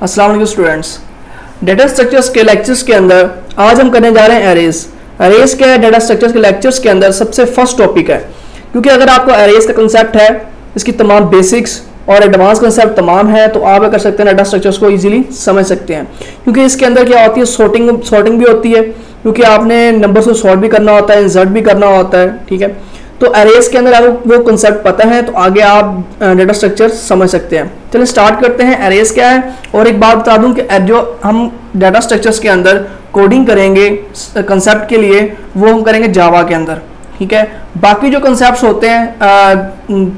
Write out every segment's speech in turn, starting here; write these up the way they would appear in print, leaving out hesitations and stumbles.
अस्सलाम वालेकुम students, data structures के लेक्चर्स के अंदर आज हम करने जा रहे हैं एरेज। एरेज क्या है? डेटा स्ट्रक्चर्स के लेक्चर्स के अंदर सबसे फर्स्ट टॉपिक है, क्योंकि अगर आपको एरेज का कंसेप्ट है, इसकी तमाम बेसिक्स और एडवांस कंसेप्ट तमाम है, तो आप कर सकते हैं डेटा स्ट्रक्चर्स को इजीली समझ सकते हैं। क्योंकि इसके अंदर क्या होती है, सॉर्टिंग भी होती है, क्योंकि आपने नंबर्स को सॉर्ट भी करना होता है, इंसर्ट भी करना होता है। ठीक है, तो एरेज के अंदर आपको वो कंसेप्ट पता है तो आगे आप डेटा स्ट्रक्चर समझ सकते हैं। चलिए स्टार्ट करते हैं। एरेज क्या है, और एक बात बता दूं कि जो हम डेटा स्ट्रक्चर्स के अंदर कोडिंग करेंगे कंसेप्ट के लिए, वो हम करेंगे जावा के अंदर। ठीक है, बाकी जो कंसेप्ट होते हैं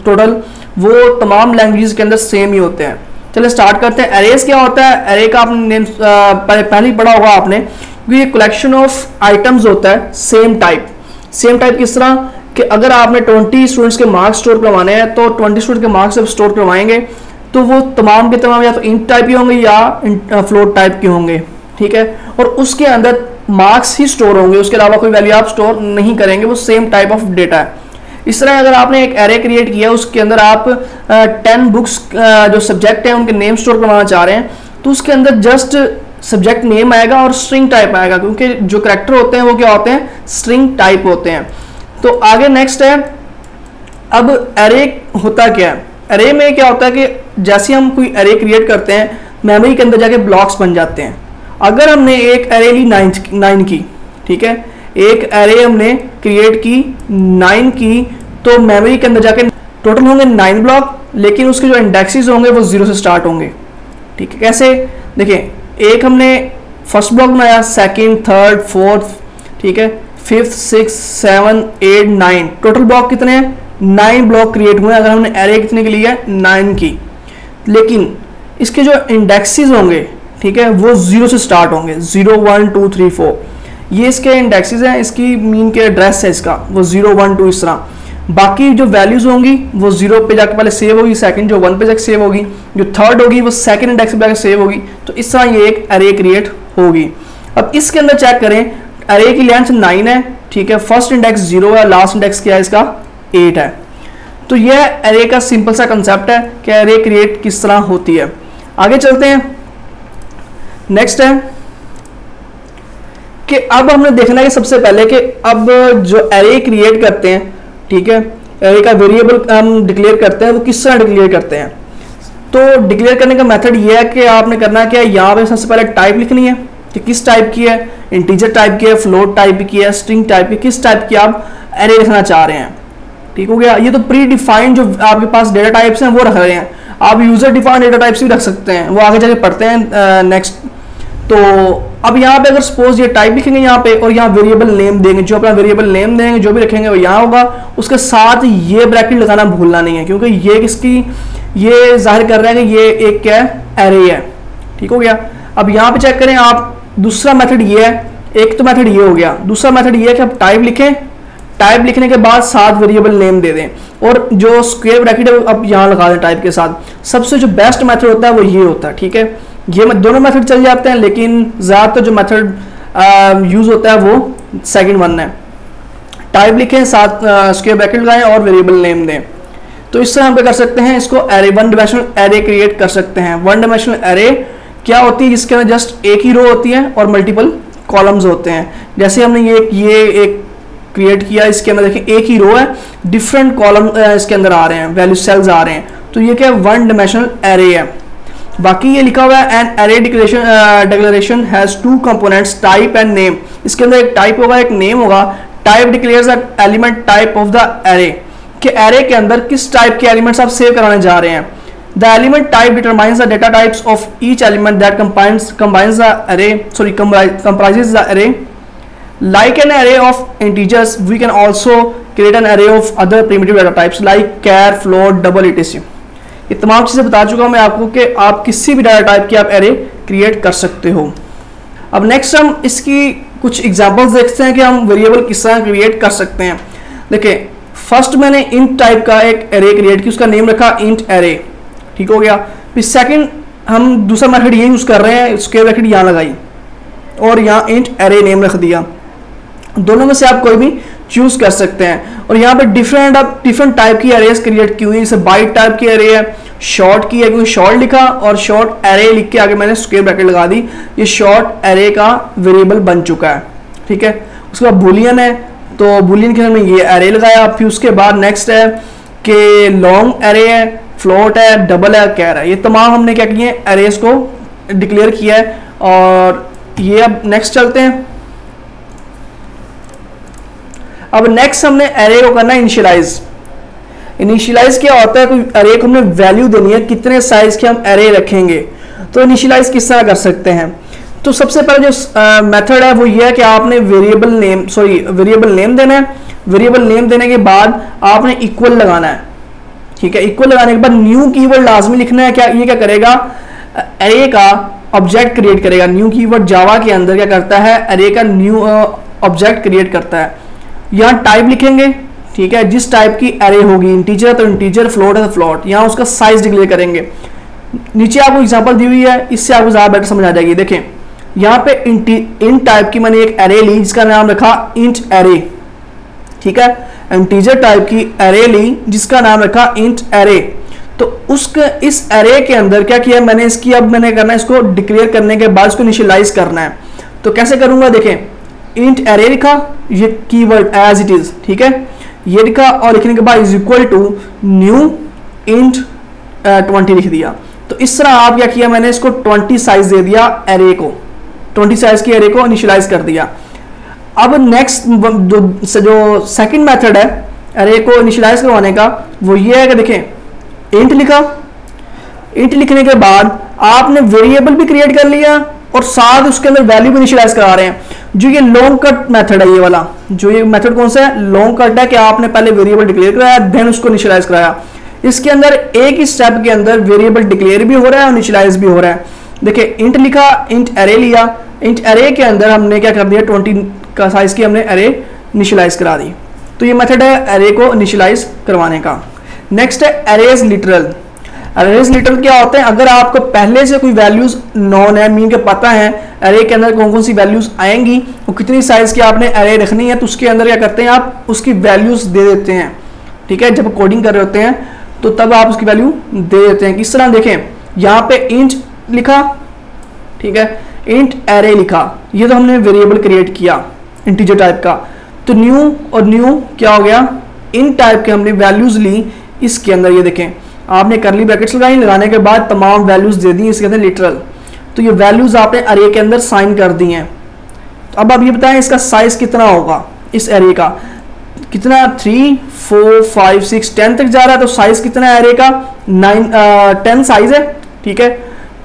टोटल वो तमाम लैंग्वेजेस के अंदर सेम ही होते हैं। चलिए स्टार्ट करते हैं। एरेज क्या होता है? एरे का आपने नेम पहले ही पढ़ा होगा आपने, क्योंकि ये कलेक्शन ऑफ आइटम्स होता है सेम टाइप। सेम टाइप किस तरह कि अगर आपने 20 स्टूडेंट्स के मार्क्स स्टोर करवाने हैं, तो 20 स्टूडेंट के मार्क्स जब स्टोर करवाएंगे तो वो तमाम के तमाम या तो इंट टाइप के होंगे या फ्लोट टाइप के होंगे। ठीक है, और उसके अंदर मार्क्स ही स्टोर होंगे, उसके अलावा कोई वैल्यू आप स्टोर नहीं करेंगे, वो सेम टाइप ऑफ डेटा है। इस तरह अगर आपने एक एरे क्रिएट किया, उसके अंदर आप 10 बुक्स जो सब्जेक्ट हैं उनके नेम स्टोर करवाना चाह रहे हैं, तो उसके अंदर जस्ट सब्जेक्ट नेम आएगा और स्ट्रिंग टाइप आएगा, क्योंकि जो करैक्टर होते हैं वो क्या होते हैं, स्ट्रिंग टाइप होते हैं। तो आगे नेक्स्ट है, अब एरे होता क्या है? एरे में क्या होता है कि जैसे हम कोई एरे क्रिएट करते हैं, मेमोरी के अंदर जाके ब्लॉक्स बन जाते हैं। अगर हमने एक एरे ली 9 की, ठीक है, एक एरे हमने क्रिएट की 9 की, तो मेमोरी के अंदर जाके टोटल होंगे 9 ब्लॉक, लेकिन उसके जो इंडेक्सेस होंगे वो 0 से स्टार्ट होंगे। ठीक है, कैसे? देखिए, एक हमने फर्स्ट ब्लॉक बनाया, सेकंड, थर्ड, फोर्थ, ठीक है, 5th, 6th, 7th, 8th, 9, total block कितने हैं? 9 ब्लॉक क्रिएट हुए। अगर हमने एरे कितने के लिए है? 9 की, लेकिन इसके जो इंडेक्सेस होंगे, ठीक है, वो 0 से स्टार्ट होंगे, 0, 1, 2, 3, 4, ये इसके इंडेक्सेस हैं, इसकी मीन के एड्रेस है इसका, वो 0, 1, 2 इस तरह। बाकी जो वैल्यूज होंगी वो 0 पे जाके पहले सेव होगी, सेकंड जो 1 पे जाके सेव होगी, जो थर्ड होगी वो सेकंड इंडेक्स पे जाके सेव होगी। तो इस तरह ये एक एरे क्रिएट होगी। अब इसके अंदर चेक करें, एरे की लेंथ 9 है, ठीक है, फर्स्ट इंडेक्स 0 है, लास्ट इंडेक्स क्या है इसका? 8 है। तो यह एरे का सिंपल सा कंसेप्ट है कि एरे क्रिएट किस तरह होती है। आगे चलते हैं। नेक्स्ट है कि अब हमने देखना है कि सबसे पहले कि अब जो एरे क्रिएट करते हैं, ठीक है, एरे का वेरिएबल हम डिक्लेयर करते हैं, वो किस तरह डिक्लेयर करते हैं। तो डिक्लेयर करने का मेथड ये है कि आपने करना क्या है, यहाँ पे सबसे पहले टाइप लिखनी है कि किस टाइप की है, इंटीजर टाइप की है, फ्लोट टाइप की है, स्ट्रिंग टाइप की, किस टाइप की आप एरे लिखना चाह रहे हैं। ठीक हो गया। ये तो प्री डिफाइंड जो आपके पास डेटा टाइप्स हैं वो रख रहे हैं, आप यूजर डिफाइंड डेटा टाइप्स भी रख सकते हैं, वो आगे जाके पढ़ते हैं नेक्स्ट। तो अब यहाँ पे अगर सपोज ये टाइप लिखेंगे यहाँ पे, और यहाँ वेरिएबल नेम देंगे, जो अपना वेरिएबल नेम देंगे, जो भी रखेंगे वो यहाँ होगा, उसके साथ ये ब्रैकेट लगाना भूलना नहीं है, क्योंकि ये किसकी, ये जाहिर कर रहे हैं कि ये एक क्या है, एरे है। ठीक हो गया। अब यहाँ पे चेक करें आप, दूसरा मेथड ये है, एक तो मेथड ये हो गया, दूसरा मेथड ये है कि आप टाइप लिखें, टाइप लिखने के बाद साथ वेरिएबल नेम दे दें, और जो स्क्वायर ब्रैकेट है अब यहाँ लगा दें टाइप के साथ। सबसे जो बेस्ट मेथड होता है वो ये होता है। ठीक है, ये दोनों मेथड चल जाते हैं, लेकिन ज़्यादातर जो मेथड यूज होता है वो सेकंड वन है। टाइप लिखें, साथ स्क्वायर ब्रैकेट लगाएं और वेरिएबल नेम दें। तो इस तरह हम क्या कर सकते हैं, इसको एरे, 1 डायमेंशनल एरे क्रिएट कर सकते हैं। 1 डायमेंशनल एरे क्या होती है, जिसके अंदर जस्ट एक ही रो होती है और मल्टीपल कॉलम्स होते हैं। जैसे हमने ये एक क्रिएट किया, इसके अंदर देखिए एक ही रो है, डिफरेंट कॉलम इसके अंदर आ रहे हैं, वैल्यू सेल्स आ रहे हैं, तो ये क्या है, 1 डायमेंशनल एरे है। बाकी ये लिखा हुआ है, an array declaration has 2 components, type and name. इसके अंदर एक टाइप होगा, एक नेम होगा। Type declares the element type of the array, कि एरे के अंदर किस टाइप के एलिमेंट्स आप सेव कराने जा रहे हैं। The element type determines the data types of each element that comprises the array. Like an array of integers, we can also create an array of other primitive data types like char, float, double, etc. ये तमाम चीज़ें बता चुका हूँ मैं आपको कि आप किसी भी डाटा टाइप की आप एरे क्रिएट कर सकते हो। अब नेक्स्ट हम इसकी कुछ एग्जांपल्स देखते हैं कि हम वेरिएबल किस तरह क्रिएट कर सकते हैं। देखिए, फर्स्ट मैंने इंट टाइप का एक एरे क्रिएट की, उसका नेम रखा इंट एरे। ठीक हो गया। फिर सेकंड हम दूसरा मेथड ये यूज़ कर रहे हैं, स्क्वायर ब्रैकेट यहाँ लगाई और यहाँ इंट एरे नेम रख दिया। दोनों में से आप कोई भी चूज कर सकते हैं। और यहाँ पे डिफरेंट टाइप की एरेज क्रिएट की हुई है, जैसे बाइट टाइप की एरे है, शॉर्ट की है, क्योंकि शॉर्ट लिखा और शॉर्ट एरे लिख के आगे मैंने स्क्वायर ब्रैकेट लगा दी, ये शॉर्ट एरे का वेरिएबल बन चुका है, ठीक है। उसके बाद बुलियन है, तो बुलियन के में ये एरे लगाया। फिर उसके बाद नेक्स्ट है कि लॉन्ग एरे है, फ्लोट है, डबल है, कैर है, ये तमाम हमने क्या किए हैं, एरेज को डिक्लेयर किया है। और ये अब नेक्स्ट चलते हैं। अब नेक्स्ट हमने एरे को करना है इनिशियलाइज। इनिशियलाइज क्या होता है, कोई एरे को हमने वैल्यू देनी है, कितने साइज के हम एरे रखेंगे, तो इनिशियलाइज किस तरह कर सकते हैं। तो सबसे पहले जो मेथड है वो ये है कि आपने वेरिएबल नेम देना है। वेरिएबल नेम देने के बाद आपने इक्वल लगाना है, ठीक है। इक्वल लगाने के बाद न्यू कीवर्ड लाजमी लिखना है। ये क्या करेगा, एरे का ऑब्जेक्ट क्रिएट करेगा। न्यू कीवर्ड जावा के अंदर क्या करता है, एरे का न्यू ऑब्जेक्ट क्रिएट करता है। यहाँ टाइप लिखेंगे, ठीक है, जिस टाइप की एरे होगी, इंटीजर है तो इंटीजर, फ्लोट है तो फ्लोट। यहाँ उसका साइज डिक्लेयर करेंगे। नीचे आपको एग्जांपल दी हुई है, इससे आपको ज़्यादा बेटर समझ आ जाएगी। देखें यहाँ पे इंट टाइप की मैंने एक एरे ली जिसका नाम रखा इंट एरे, ठीक है। इंटीजर टाइप की एरे ली जिसका नाम रखा इंट एरे। तो इस एरे के अंदर क्या किया मैंने, मैंने करना है इसको डिक्लेयर करने के बाद इसको इनिशियलाइज करना है। तो कैसे करूंगा, देखें इंट एरे लिखा, ये कीवर्ड एज इट इज, ठीक है, ये लिखा, और लिखने के बाद is equal to new int 20 लिख दिया। तो इस तरह आप क्या किया, मैंने इसको 20 साइज दे दिया एरे को, 20 साइज की एरे को इनिशियलाइज कर दिया। अब नेक्स्ट जो सेकंड मेथड है एरे को इनिशियलाइज करवाने का, वो ये है कि देखें इंट लिखा, इंट लिखने के बाद आपने वेरिएबल भी क्रिएट कर लिया और साथ उसके अंदर वैल्यू भी इनिशियलाइज करा रहे हैं। जो ये लॉन्ग कट मेथड है, ये वाला जो ये मेथड कौन सा है, लॉन्ग कट है, कि आपने पहले वेरिएबल डिक्लेयर कराया देन उसको इनिशियलाइज कराया। इसके अंदर एक ही स्टेप के अंदर वेरिएबल डिक्लेयर भी हो रहा है और इनिशियलाइज भी हो रहा है। देखिए इंट लिखा, इंट एरे लिया, इंट एरे के अंदर हमने क्या कर दिया, 20 का साइज की हमने एरे इनिशियलाइज करा दी। तो ये मेथड है एरे को इनिशियलाइज करवाने का। नेक्स्ट है एरेज लिटरल। एरेज लिटरल क्या होते हैं, अगर आपको पहले से कोई वैल्यूज नॉन है, मीन के पता है एरे के अंदर कौन कौन सी वैल्यूज आएंगी और कितनी साइज की आपने एरे रखनी है, तो उसके अंदर क्या करते हैं आप उसकी वैल्यूज दे देते हैं, ठीक है। जब कोडिंग कर रहे होते हैं तो तब आप उसकी वैल्यू दे देते हैं। किस तरह, देखें यहाँ पे इंट लिखा, ठीक है, इंट एरे लिखा, ये तो हमने वेरिएबल क्रिएट किया इंटीजर टाइप का। तो न्यू और न्यू क्या हो गया, इन टाइप के हमने वैल्यूज ली इसके अंदर। ये देखें आपने करली ब्रैकेट्स लगाई, लगाने के बाद तमाम वैल्यूज दे दी इसके अंदर लिटरल। तो ये वैल्यूज आपने एरे के अंदर साइन कर दी हैं। तो अब आप ये बताएं इसका साइज कितना होगा, इस एरे का कितना, 3 4 5 6 10 तक जा रहा है। तो साइज कितना है एरे का, 10 साइज है, ठीक है,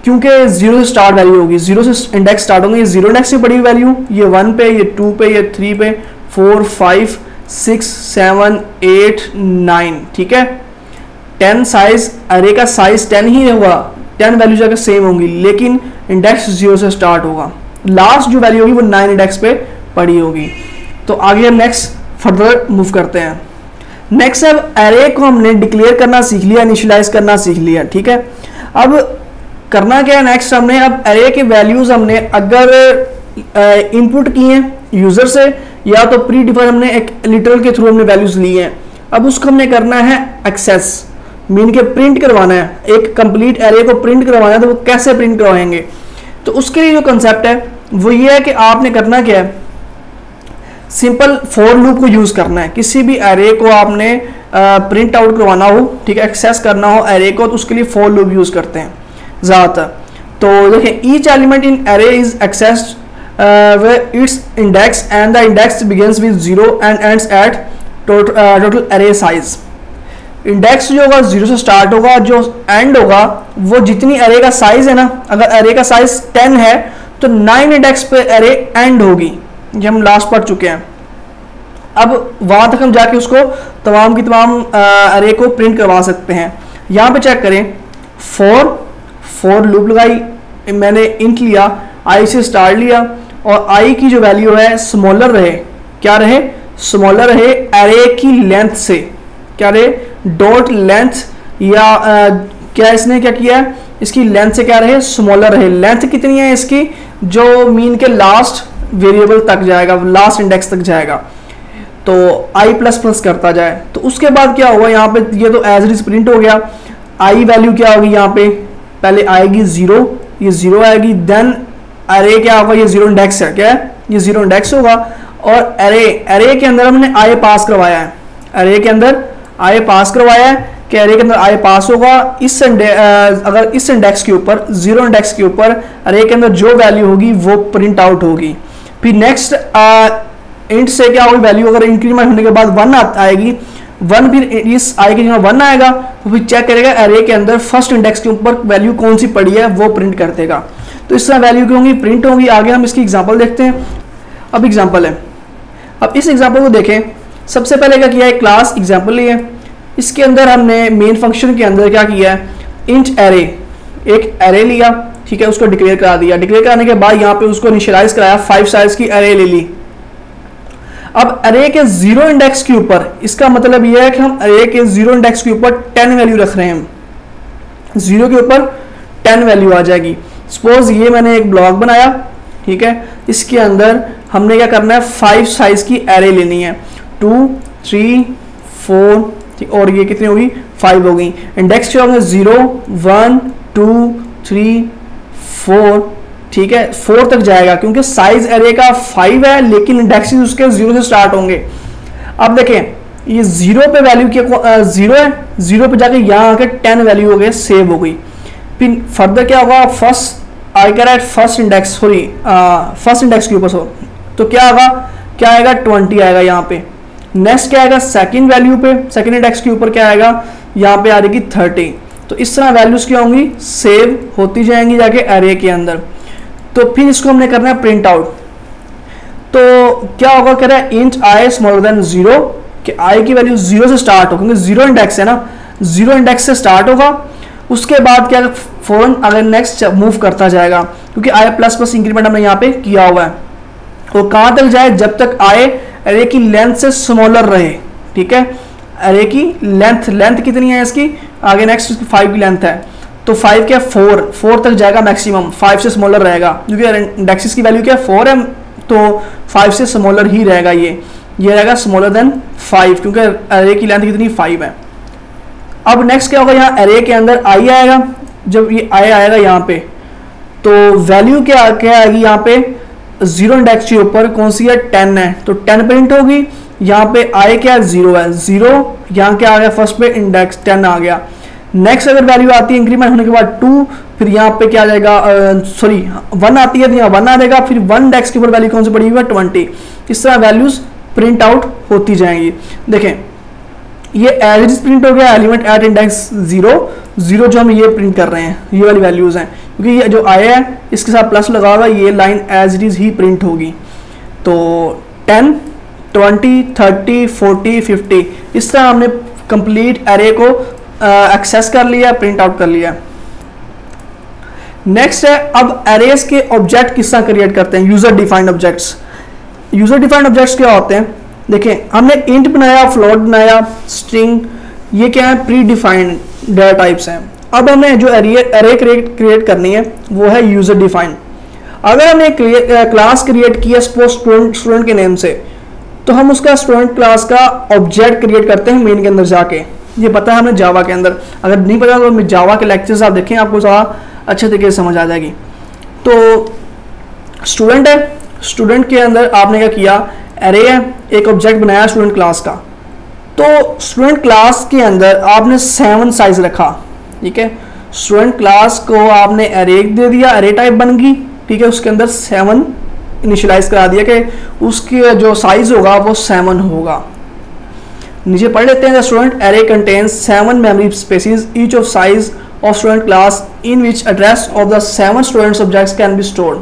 क्योंकि 0 से स्टार्ट वैल्यू होगी, 0 से इंडेक्स स्टार्ट होंगे। ये 0 इंडेक्स से बड़ी वैल्यू, ये 1 पे, ये 2 पे, ये 3 पे, 4 5 6 7 8 9, ठीक है। 10 साइज, अरे का साइज 10 ही होगा, 10 वैल्यू जाकर सेम होंगी, लेकिन इंडेक्स 0 से स्टार्ट होगा। लास्ट जो वैल्यू होगी वो 9 इंडेक्स पे पड़ी होगी। तो आगे हम नेक्स्ट फर्दर मूव करते हैं। नेक्स्ट अब एरे को हमने डिक्लेयर करना सीख लिया, इनिशियलाइज करना सीख लिया, ठीक है। अब करना क्या है नेक्स्ट, हमने अब एरे के वैल्यूज हमने अगर इनपुट की हैं यूजर से, या तो प्री डिफाइन हमने एक लिटरल के थ्रू हमने वैल्यूज ली हैं। अब उसको हमने करना है एक्सेस, मीन के प्रिंट करवाना है, एक कंप्लीट एरे को प्रिंट करवाना है। तो वो कैसे प्रिंट करवाएंगे, तो उसके लिए जो कंसेप्ट है वो ये है कि आपने करना क्या है, सिंपल फॉर लूप को यूज करना है। किसी भी एरे को आपने प्रिंट आउट करवाना हो, ठीक है, एक्सेस करना हो एरे को, तो उसके लिए फॉर लूप यूज करते हैं ज़्यादातर। तो देखिए each element in array is accessed it's index and the index begins with 0 and ends at total array size. Index जो होगा 0 से स्टार्ट होगा, जो एंड होगा वो जितनी एरे का साइज है ना, अगर एरे का साइज 10 है तो 9 इंडेक्स पे एरे एंड होगी। ये हम लास्ट पढ़ चुके हैं। अब वहां तक हम जाके उसको तमाम की तमाम एरे को प्रिंट करवा सकते हैं। यहाँ पे चेक करें, फॉर लूप लगाई, मैंने इंट लिया, आई से स्टार्ट लिया, और आई की जो वैल्यू है स्मॉलर रहे, क्या रहे, स्मॉलर रहे एरे की लेंथ से, क्या रहे, डॉट लेंथ, या क्या इसने क्या किया है, इसकी लेंथ से क्या रहे, स्मॉलर रहे। लेंथ कितनी है इसकी, जो मीन के लास्ट वेरिएबल तक जाएगा, लास्ट इंडेक्स तक जाएगा। तो आई प्लस प्लस करता जाए। तो उसके बाद क्या होगा यहाँ पे, ये तो एज इट इज प्रिंट हो गया। आई वैल्यू क्या होगी यहाँ पे, पहले आएगी 0, ये 0 आएगी। देन अरे क्या होगा, ये 0 इंडेक्स है, क्या है ये 0 इंडेक्स होगा। और अरे के अंदर हमने आई पास करवाया है, अरे के अंदर आई पास करवाया है कि अरे के अंदर आई पास होगा। अगर इस इंडेक्स के ऊपर 0 इंडेक्स के ऊपर अरे के अंदर जो वैल्यू होगी वो प्रिंट आउट होगी। फिर नेक्स्ट इंट से क्या होगी, वैल्यू अगर इंक्रीमेंट होने के बाद 1 आएगी, 1 फिर इस आई के जगह 1 आएगा तो फिर चेक करेगा अरे के अंदर फर्स्ट इंडेक्स के ऊपर वैल्यू कौन सी पड़ी है वो प्रिंट कर देगा। तो इस तरह वैल्यू क्या होंगी, प्रिंट होंगी। आगे हम इसकी एग्जांपल देखते हैं। अब एग्जांपल है, अब इस एग्जांपल को देखें। सबसे पहले क्या किया है, क्लास एग्जांपल ली है, इसके अंदर हमने मेन फंक्शन के अंदर क्या किया है, इंट एरे, एक एरे लिया, ठीक है, उसको डिक्लेयर करा दिया। डिक्लेयर कराने के बाद यहाँ पे उसको इनिशियलाइज कराया, 5 साइज की एरे ले ली। अब अरे के 0 इंडेक्स के ऊपर, इसका मतलब यह है कि हम अरे के 0 इंडेक्स के ऊपर 10 वैल्यू रख रहे हैं, 0 के ऊपर 10 वैल्यू आ जाएगी। सपोज ये मैंने एक ब्लॉक बनाया, ठीक है, इसके अंदर हमने क्या करना है, 5 साइज की एरे लेनी है, 2 3 4 और ये कितनी होगी, 5 होगी। इंडेक्स क्या होंगे, 0 1 2 3 4, ठीक है, 4 तक जाएगा क्योंकि साइज एरे का 5 है लेकिन इंडेक्सेस उसके 0 से स्टार्ट होंगे। अब देखें ये 0 पे वैल्यू क्या 0 है, 0 पे जाके यहाँ आके 10 वैल्यू हो गए, सेव हो गई। फिर फर्दर क्या होगा, फर्स्ट आई कह रहा है first index, sorry first index के ऊपर, तो क्या होगा, क्या आएगा 20 आएगा यहाँ पे। नेक्स्ट क्या आएगा, सेकंड वैल्यू पे, सेकंड इंडेक्स के ऊपर क्या आएगा, यहाँ पे आ जाएगी 30। तो इस तरह वैल्यूज क्या होंगी, सेव होती जाएंगी जाके एरे के अंदर। तो फिर इसको हमने करना है प्रिंट आउट। तो क्या होगा, कह रहा है इंट आई स्मॉलर देन 0, कि आई की वैल्यू 0 से स्टार्ट हो, क्योंकि 0 इंडेक्स है ना, 0 इंडेक्स से स्टार्ट होगा। उसके बाद क्या फौरन अगर नेक्स्ट मूव करता जाएगा, क्योंकि आई प्लस प्लस इंक्रीमेंट हमने यहाँ पे किया हुआ है। वो कहाँ तक जाए, जब तक आए अरे की लेंथ से स्मॉलर रहे, ठीक है, अरे की लेंथ कितनी है इसकी, आगे नेक्स्ट 5 की लेंथ है, तो 5 क्या 4 तक जाएगा मैक्सिमम, 5 से स्मॉलर रहेगा, क्योंकि इंडेक्सेस की वैल्यू क्या 4 है, तो 5 से स्मॉलर ही रहेगा। ये रहेगा स्मॉलर देन 5, क्योंकि अरे की लेंथ कितनी 5 है। अब नेक्स्ट क्या होगा, यहाँ अरे के अंदर आई आएगा, जब ये आई आएगा यहाँ पे, तो वैल्यू क्या आएगी यहाँ पे, 0 इंडेक्स के ऊपर कौन सी है, 10 है, तो 10 प्रिंट होगी। यहाँ पे आई क्या 0 है, 0, यहाँ क्या आ गया, फर्स्ट पे इंडेक्स 10 आ गया। नेक्स्ट अगर वैल्यू आती है इंक्रीमेंट होने के बाद 2, फिर यहाँ पे क्या आ जाएगा, सॉरी 1 आती है तो यहाँ 1 आ जाएगा, फिर 1 इंडेक्स के ऊपर वैल्यू कौन सी पड़ी हुई है 20। इस तरह वैल्यूज प्रिंट आउट होती जाएंगी। देखें ये एज इट इज प्रिंट हो गया, एलिमेंट एट इंडेक्स 0 जो हम ये प्रिंट कर रहे हैं, ये वाली वैल्यूज हैं, क्योंकि ये जो आया है इसके साथ प्लस लगा हुआ, ये लाइन एज इट इज ही प्रिंट होगी। तो 10 20 30 40 50 इस तरह हमने कंप्लीट एरे को एक्सेस कर लिया, प्रिंट आउट कर लिया। नेक्स्ट है अब एरेस के ऑब्जेक्ट किस तरह क्रिएट करते हैं, user defined objects. User defined objects क्या होते हैं, देखें हमने इंट बनाया, फ्लोट बनाया, स्ट्रिंग, ये क्या है प्री डिफाइंड डेटा टाइप्स हैं। अब हमें जो एरे क्रिएट करनी है वो है यूजर डिफाइंड। अगर हमने क्लास क्रिएट किया सपोज स्टूडेंट के नेम से, तो हम उसका स्टूडेंट क्लास का ऑब्जेक्ट क्रिएट करते हैं मेन के अंदर जाके। ये पता है हमें जावा के अंदर, अगर नहीं पता तो जावा के लेक्चर्स आप देखें, आपको ज़्यादा अच्छे तरीके से समझ आ जाएगी। तो स्टूडेंट है, स्टूडेंट के अंदर आपने क्या किया, एरे है, एक ऑब्जेक्ट बनाया स्टूडेंट क्लास का। तो स्टूडेंट क्लास के अंदर आपने 7 साइज रखा, ठीक है, स्टूडेंट क्लास को आपने एरे दे दिया, एरे टाइप बन गई, ठीक है, उसके अंदर 7 इनिशियलाइज करा दिया कि उसके जो साइज होगा वो 7 होगा। नीचे पढ़ लेते हैं, student array contains 7 memory spaces each of size of student class in which address of the 7 students objects can be stored.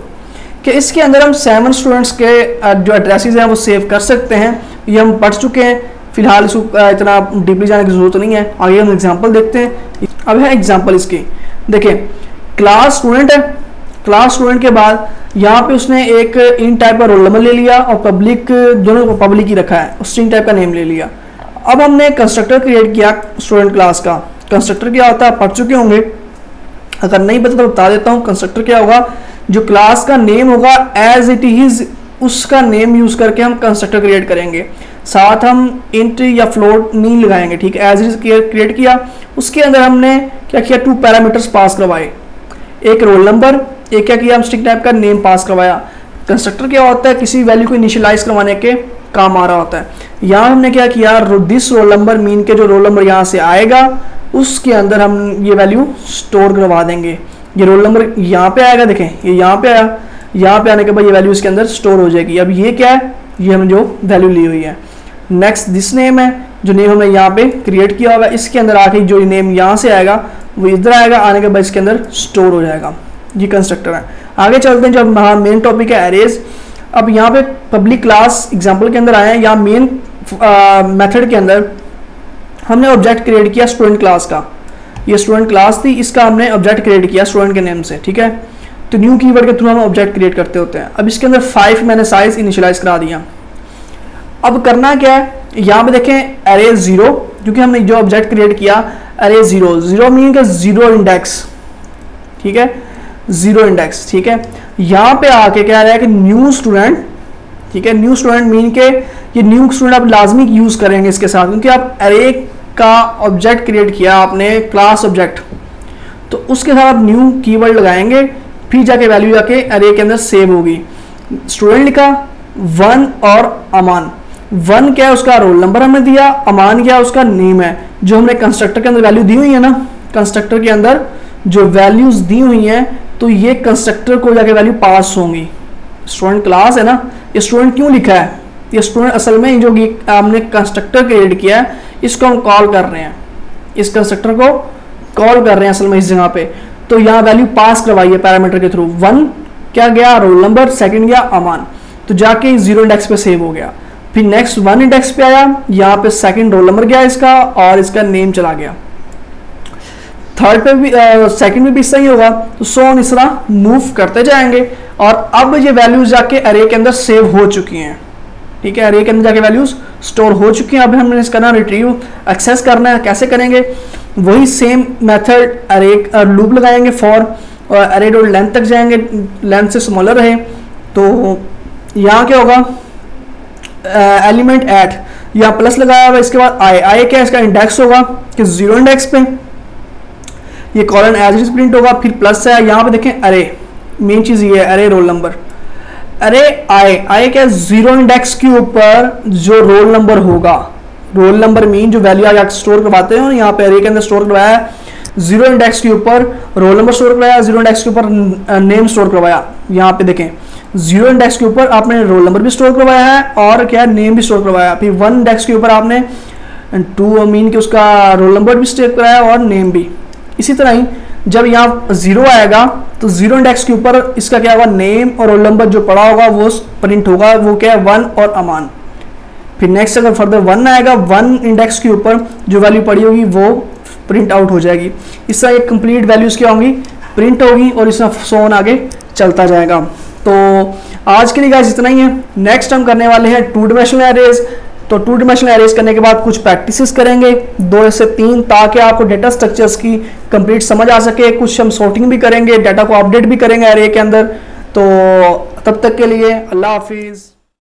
कि इसके अंदर हम 7 स्टूडेंट्स के जो एड्रेसेस हैं वो सेव कर सकते हैं। ये हम पढ़ चुके हैं, फिलहाल इसको इतना डीपली जाने की जरूरत नहीं है। आगे हम एग्जांपल देखते हैं। अब है एग्जांपल इसकी, देखिए क्लास स्टूडेंट है, क्लास स्टूडेंट के बाद यहाँ पे उसने एक इन टाइप का रोल नंबर ले लिया और पब्लिक दोनों पब्लिक ही रखा है, स्ट्रिंग टाइप का नेम ले लिया। अब हमने कंस्ट्रक्टर क्रिएट किया स्टूडेंट क्लास का। कंस्ट्रक्टर क्या होता है पढ़ चुके होंगे, अगर नहीं पता तो बता देता हूँ। कंस्ट्रक्टर क्या होगा, जो क्लास का नेम होगा एज इट इज उसका नेम यूज करके हम कंस्ट्रक्टर क्रिएट करेंगे। साथ हम इंट या फ्लोट नहीं लगाएंगे, ठीक है। एज इज क्रिएट किया, उसके अंदर हमने क्या किया, 2 पैरामीटर्स पास करवाए, एक रोल नंबर, एक क्या किया हम स्ट्रिंग टाइप का नेम पास करवाया। कंस्ट्रक्टर क्या होता है, किसी वैल्यू को इनिशियलाइज करवाने के काम आ रहा होता है। यहाँ हमने क्या किया, दिस रोल नंबर मीन के जो रोल नंबर यहाँ से आएगा उसके अंदर हम ये वैल्यू स्टोर करवा देंगे। ये रोल नंबर यहाँ पे आएगा, देखें ये यहाँ पे आया, यहाँ पे आने के बाद ये वैल्यू इसके अंदर स्टोर हो जाएगी। अब ये क्या है, ये हमने जो वैल्यू ली हुई है। नेक्स्ट दिस नेम है, जो नेम हमने यहाँ पे क्रिएट किया होगा, इसके अंदर आके जो नेम यहाँ से आएगा वो इधर आएगा, आने के बाद इसके अंदर स्टोर हो जाएगा। ये कंस्ट्रक्टर है। आगे चलते हैं, जो हमारा मेन टॉपिक है एरेज। अब यहाँ पे पब्लिक क्लास एग्जाम्पल के अंदर आए हैं, या मेन मेथड के अंदर हमने ऑब्जेक्ट क्रिएट किया स्टूडेंट क्लास का। ये स्टूडेंट क्लास थी, इसका हमने ऑब्जेक्ट क्रिएट किया स्टूडेंट के नेम से, ठीक है। तो न्यू कीवर्ड के थ्रू हम ऑब्जेक्ट क्रिएट करते होते हैं। अब इसके अंदर 5 मैंने साइज इनिशियलाइज करा दिया। अब करना क्या है, यहाँ पे देखें अरे 0, क्योंकि हमने जो ऑब्जेक्ट क्रिएट किया अरे 0 मीन का 0 इंडेक्स, ठीक है, 0 इंडेक्स, ठीक है। यहाँ पे आके क्या है कि न्यू स्टूडेंट, ठीक है, न्यू स्टूडेंट मीन के ये न्यू स्टूडेंट आप लाजमी यूज करेंगे इसके साथ, क्योंकि आप अरे का ऑब्जेक्ट क्रिएट किया आपने क्लास ऑब्जेक्ट, तो उसके साथ आप न्यू कीवर्ड लगाएंगे, फिर जाके वैल्यू जाके अरे के अंदर सेव होगी। स्टूडेंट लिखा 1 और अमान। 1 क्या है, उसका रोल नंबर हमने दिया, अमान क्या है, उसका नेम है। जो हमने कंस्ट्रक्टर के अंदर वैल्यू दी हुई है ना, कंस्ट्रक्टर के अंदर जो वैल्यूज दी हुई हैं, तो ये कंस्ट्रक्टर को जाके वैल्यू पास होंगी। स्टूडेंट क्लास है ना, ये स्टूडेंट क्यों लिखा है, ये स्टूडेंट असल में जो हमने कंस्ट्रक्टर क्रिएट किया है इसको हम कॉल कर रहे हैं, इस कंस्ट्रक्टर को कॉल कर रहे हैं असल में इस जगह पे। तो यहाँ वैल्यू पास करवाई है पैरामीटर के थ्रू। 1 क्या गया, रोल नंबर, सेकंड गया अमान, तो जाके 0 इंडेक्स पे सेव हो गया। फिर नेक्स्ट 1 इंडेक्स पे आया, यहाँ पे सेकंड रोल नंबर गया इसका और इसका नेम चला गया। थर्ड पे भी सेकंड में भी सही होगा, तो सो ऑन इस तरह मूव करते जाएंगे। और अब ये वैल्यूज जाके अरे के अंदर सेव हो चुकी हैं, ठीक है, अरे के अंदर जाके वैल्यूज स्टोर हो चुकी हैं। अब हमने इसका ना रिट्रीव एक्सेस करना है, कैसे करेंगे, वही सेम मेथड अरे लूप लगाएंगे फॉर अरे डॉट लेंथ तक जाएंगे, लेंथ से स्मॉलर रहे। तो यहाँ क्या होगा, एलिमेंट एट, यहाँ प्लस लगाया हुआ, इसके बाद आई क्या इसका इंडेक्स होगा कि 0 इंडेक्स पे, ये कॉलन एज इज प्रिंट होगा, फिर प्लस है। यहाँ पे देखें अरे, मेन चीज ये है अरे रोल नंबर, अरे आई क्या 0 इंडेक्स के ऊपर जो रोल नंबर होगा, रोल नंबर मीन जो वैल्यू आप स्टोर करवाते हो, यहाँ पे अरे के अंदर स्टोर करवाया 0 इंडेक्स के ऊपर रोल नंबर स्टोर करवाया, 0 इंडेक्स के ऊपर नेम स्टोर करवाया। यहाँ पे देखें 0 इंडेक्स के ऊपर आपने रोल नंबर भी स्टोर करवाया है और क्या नेम भी स्टोर करवाया। फिर 1 इंडेक्स के ऊपर आपने 2 मीन के उसका रोल नंबर भी स्टोर कराया और नेम भी। इसी तरह ही जब यहाँ 0 आएगा तो 0 इंडेक्स के ऊपर इसका क्या होगा, नेम और रोल नंबर जो पड़ा होगा वो प्रिंट होगा, वो क्या है 1 और अमान। फिर नेक्स्ट अगर फर्दर 1 आएगा, 1 इंडेक्स के ऊपर जो वैल्यू पड़ी होगी वो प्रिंट आउट हो जाएगी। इस तरह एक कंप्लीट वैल्यूज क्या होंगी, प्रिंट होगी और इस तरह सो ऑन आगे चलता जाएगा। तो आज के लिए गाइस इतना ही है। नेक्स्ट हम करने वाले हैं 2 डायमेंशनल एरेज। तो 2 डायमेंशनल एरेज करने के बाद कुछ प्रैक्टिसेस करेंगे 2 से 3, ताकि आपको डेटा स्ट्रक्चर्स की कंप्लीट समझ आ सके। कुछ हम सॉर्टिंग भी करेंगे, डाटा को अपडेट भी करेंगे एरे के अंदर। तो तब तक के लिए अल्लाह हाफिज़।